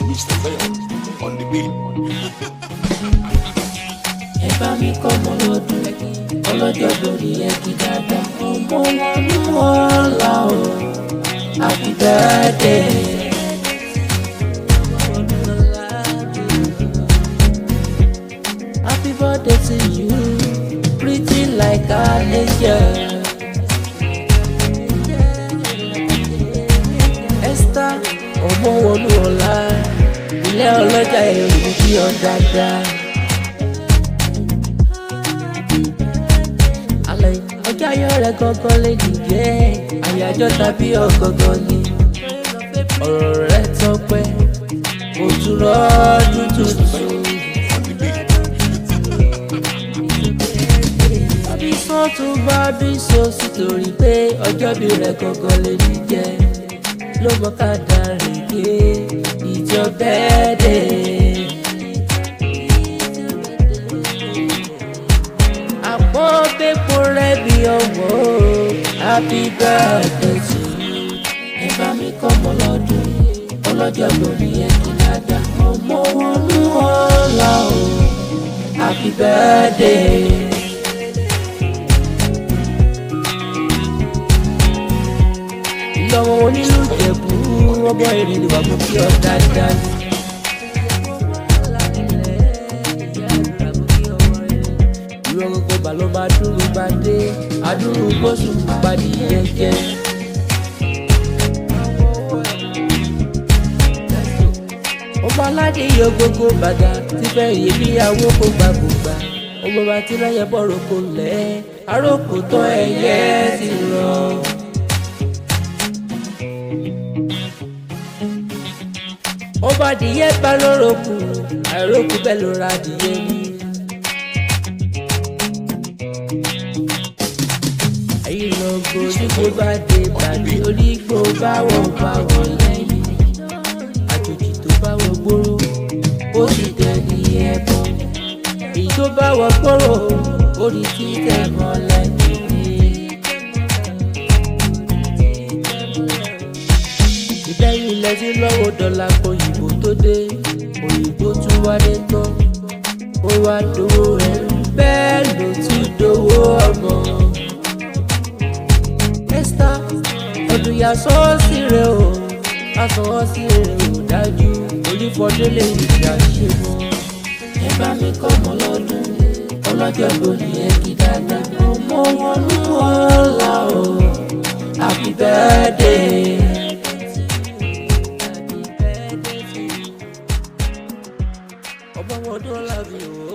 Mr. Zion on the beat. Ẹ bá mi kọ́ ọmọ lọ́dún ọlọ́jọ́ lórí ẹ̀kí dáadáa ọmọ wọn ní ọ̀la o happy birthday. Happy birthday to you, pretty like an angel. Esther Omowonuolami, ilé ọlọ́jà èrò bí ọ dáadáa. Ọjọ́ ayọ̀ rẹ̀ gangan lè dìde, àyájọ́ tàbí ọ̀gangan ni. Ọ̀rọ̀ rẹ̀ tọ́pẹ́, òtúrọ̀ ọdún tuntun. Bí sọ́tún bá bí sọ́sì torí pé ọjọ́ bí rẹ̀ gangan lè dìde. Ló mọ ká darí gé ìjọ bẹ́ẹ̀dẹ̀. Àpò pépò rẹ̀ bí ọmọ happy birthday to you. Ẹ bá mi kọ́ ọmọ lọ́dún ọlọ́jọ́ lórí ẹ̀kí dáadáa Omowonuolami o happy birthday. Ìlọ́wọ́ onílù Ìjẹ̀bú ọmọ èrè ni wà mú kí ọ dáadáa. Ìrọ̀rùn ló máa dúró bá dé adúrú gbóṣù pàdé yẹyẹ. Ọmọ aládé yọ gbogbo bàdà tí fẹ́ yé bí àwọn kò gbà gbògbà. Ọmọ bá ti ráyẹ bọ̀rọ̀ kò lẹ̀ arókò tán ẹyẹ ti rọ. Ọba adìyẹ bá lórokù àìrókù bẹ́ẹ̀ ló ra adìyẹ ní. Ìlọ́gbò onígbò bá dé tàbí onígbò báwọ̀ lẹ́yìn. Àjòjì tó báwọ̀ gbòòrò ó sì dẹni ẹbọ. Èyí tó báwọ̀ gbòòrò ó ní kí tẹ̀mọ́ lẹ́yìn ní. Ìbẹ́yìn ilẹ̀ sí lọ́wọ́ dọ́là kó òyìnbó tó dé. Òyìnbó tún wá dé tán. Ó wá dowó ẹ̀ bẹ́ẹ̀ ló tún dowó ọmọ. Esther ọdúnyà sọ́ọ́sì rẹ̀ o asọ́ọ́sì rẹ̀ ò dájú onífọdún lè ṣàṣe mọ́. Ẹ bá mi kọ́ ọmọ lọ́dún ọlọ́jọ́ lórí ẹ̀kí dáadáa Omowonuolami o happy birthday. Omowonuolami o.